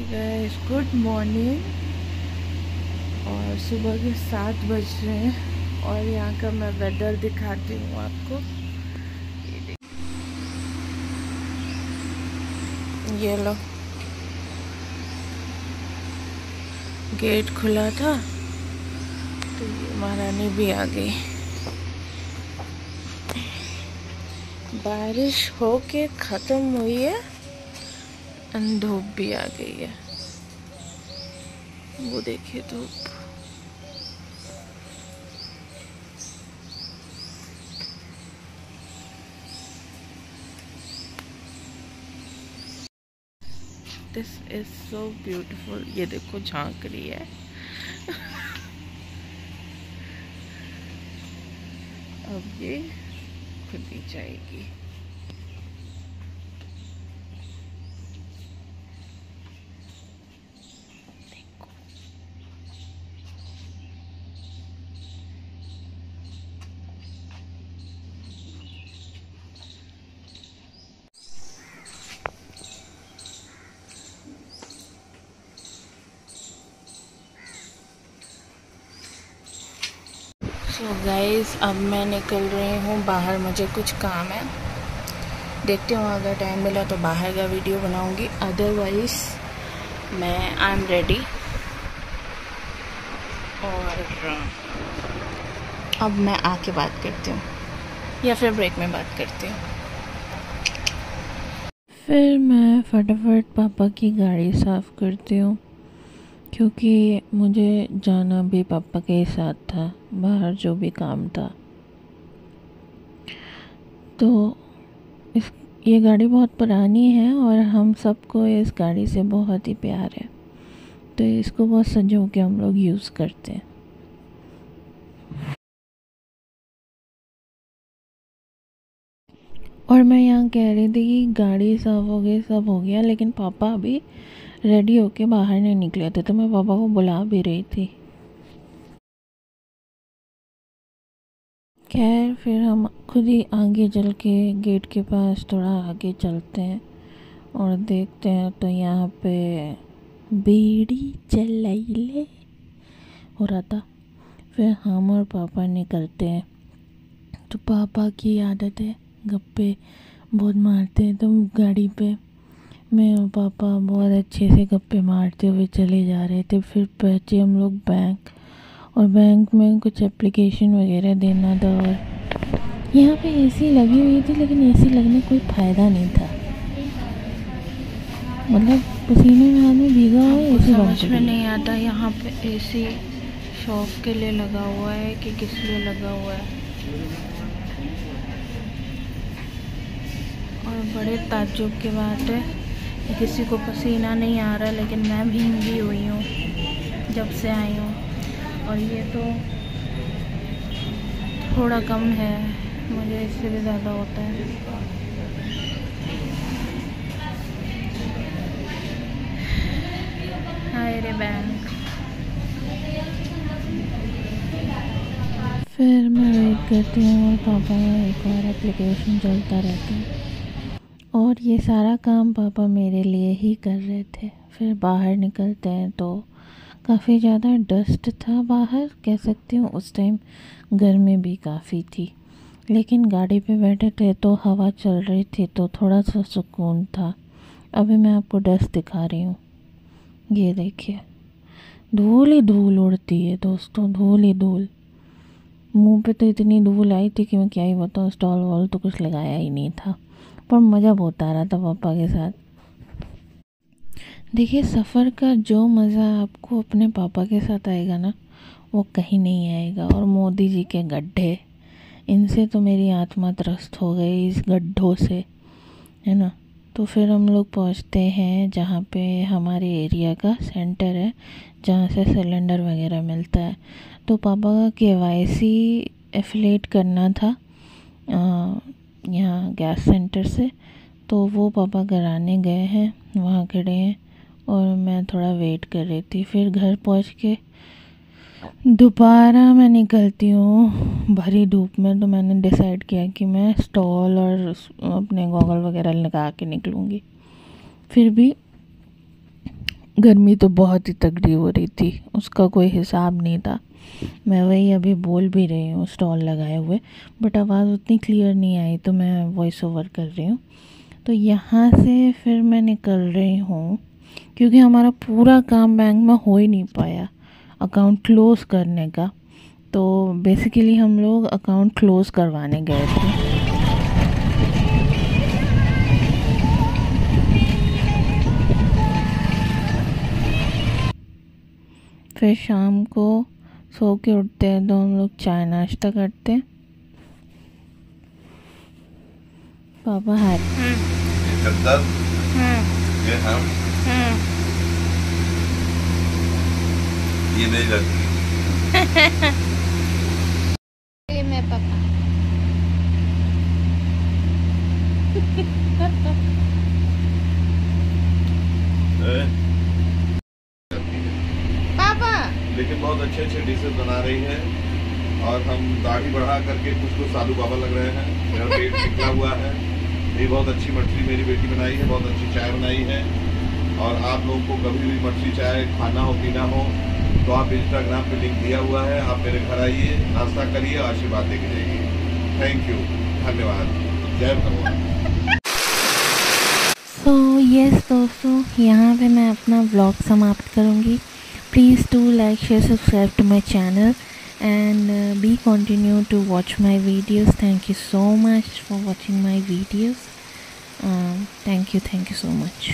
Guys, good morning. और सुबह के 7 बज रहे हैं और यहाँ का मैं वेदर दिखाती हूँ आपको। ये लो, गेट खुला था तो ये महारानी भी आ गई। बारिश होके ख़त्म हुई है, धूप भी आ गई है। वो देखिए धूप। This is so beautiful. ये देखो झांक रही है। अब ये खुद ही जाएगी। सो गाइस, अब मैं निकल रही हूँ बाहर, मुझे कुछ काम है। देखती हूँ, अगर टाइम मिला तो बाहर का वीडियो बनाऊँगी, अदरवाइज मैं आई एम रेडी। और अब मैं आके बात करती हूँ या फिर ब्रेक में बात करती हूँ। फिर मैं फटाफट पापा की गाड़ी साफ़ करती हूँ, क्योंकि मुझे जाना भी पापा के ही साथ था, बाहर जो भी काम था। तो ये गाड़ी बहुत पुरानी है और हम सबको इस गाड़ी से बहुत ही प्यार है, तो इसको बहुत संजो के हम लोग यूज़ करते हैं। और मैं यहाँ कह रही थी कि गाड़ी साफ़ हो गई, सब हो गया, लेकिन पापा अभी रेडी होके बाहर नहीं निकले थे, तो मैं पापा को बुला भी रही थी। खैर, फिर हम खुद ही आगे चल के गेट के पास थोड़ा आगे चलते हैं और देखते हैं, तो यहाँ पे बीड़ी चलाइले हो रहा था। फिर हम और पापा निकलते हैं, तो पापा की आदत है, गप्पे बहुत मारते हैं, तो गाड़ी पे मैं और पापा बहुत अच्छे से गप्पे मारते हुए चले जा रहे थे। फिर पहुँचे हम लोग बैंक, और बैंक में कुछ एप्लीकेशन वगैरह देना था। और यहाँ पे एसी लगी हुई थी, लेकिन एसी लगने कोई फ़ायदा नहीं था। मतलब पसीने में आदमी भीगा हुआ है, एसी समझ में नहीं आता यहाँ पे एसी शौक के लिए लगा हुआ है कि किस लिए लगा हुआ है। और बड़े ताज्जुब की बात है, किसी को पसीना नहीं आ रहा, लेकिन मैं भीगी हुई हूँ जब से आई हूँ। और ये तो थोड़ा कम है, मुझे इससे भी ज़्यादा होता है। हाय रे बैंक। फिर मैं वेट करती हूँ और पापा का एक और एप्लीकेशन चलता रहता है, और ये सारा काम पापा मेरे लिए ही कर रहे थे। फिर बाहर निकलते हैं तो काफ़ी ज़्यादा डस्ट था बाहर, कह सकती हूँ। उस टाइम गर्मी भी काफ़ी थी, लेकिन गाड़ी पे बैठे थे तो हवा चल रही थी, तो थोड़ा सा सुकून था। अभी मैं आपको डस्ट दिखा रही हूँ, ये देखिए, धूल ही धूल उड़ती है दोस्तों, धूल ही धूल। मुंह पे तो इतनी धूल आई थी कि मैं क्या ही बताऊँ, स्टॉल वॉल तो कुछ लगाया ही नहीं था, पर मज़ा बहुत आ रहा था पापा के साथ। देखिए, सफ़र का जो मज़ा आपको अपने पापा के साथ आएगा ना, वो कहीं नहीं आएगा। और मोदी जी के गड्ढे, इनसे तो मेरी आत्मा त्रस्त हो गई, इस गड्ढों से, है ना। तो फिर हम लोग पहुंचते हैं जहाँ पे हमारे एरिया का सेंटर है, जहाँ से सिलेंडर वगैरह मिलता है। तो पापा का KYC एफिलेट करना था यहाँ गैस सेंटर से, तो वो पापा कराने गए हैं, वहाँ खड़े हैं, और मैं थोड़ा वेट कर रही थी। फिर घर पहुँच के दोबारा मैं निकलती हूँ भरी धूप में, तो मैंने डिसाइड किया कि मैं स्टॉल और अपने गॉगल वगैरह लगा के निकलूँगी। फिर भी गर्मी तो बहुत ही तगड़ी हो रही थी, उसका कोई हिसाब नहीं था। मैं वही अभी बोल भी रही हूँ स्टॉल लगाए हुए, बट आवाज़ उतनी क्लियर नहीं आई तो मैं वॉइस ओवर कर रही हूँ। तो यहाँ से फिर मैं निकल रही हूँ क्योंकि हमारा पूरा काम बैंक में हो ही नहीं पाया अकाउंट क्लोज़ करने का। तो बेसिकली हम लोग अकाउंट क्लोज़ करवाने गए थे। फिर शाम को सो के उठते हैं तो हम लोग चाय नाश्ता करते हैं। पापा हाथ ये हम ये मेरी लड़की ये मैं पापा पापा लेकिन बहुत अच्छे अच्छे डिशेस बना रही है और हम दाढ़ी बढ़ा करके कुछ साधु बाबा लग रहे हैं। मेरा पेट निकला हुआ है। ये बहुत अच्छी मछली मेरी बेटी बनाई है, बहुत अच्छी चाय बनाई है। और आप लोगों को कभी भी मछली चाय खाना हो पीना हो तो आप इंस्टाग्राम पे लिंक दिया हुआ है, आप मेरे घर आइए, नाश्ता करिए, आशीर्वाद देके जाइए। थैंक यू, धन्यवाद, जय भगवान। सो यस दोस्तों, यहाँ पे मैं अपना व्लॉग समाप्त करूँगी। Please do like share subscribe to my channel and be continue to watch my videos. Thank you so much for watching my videos. Thank you so much.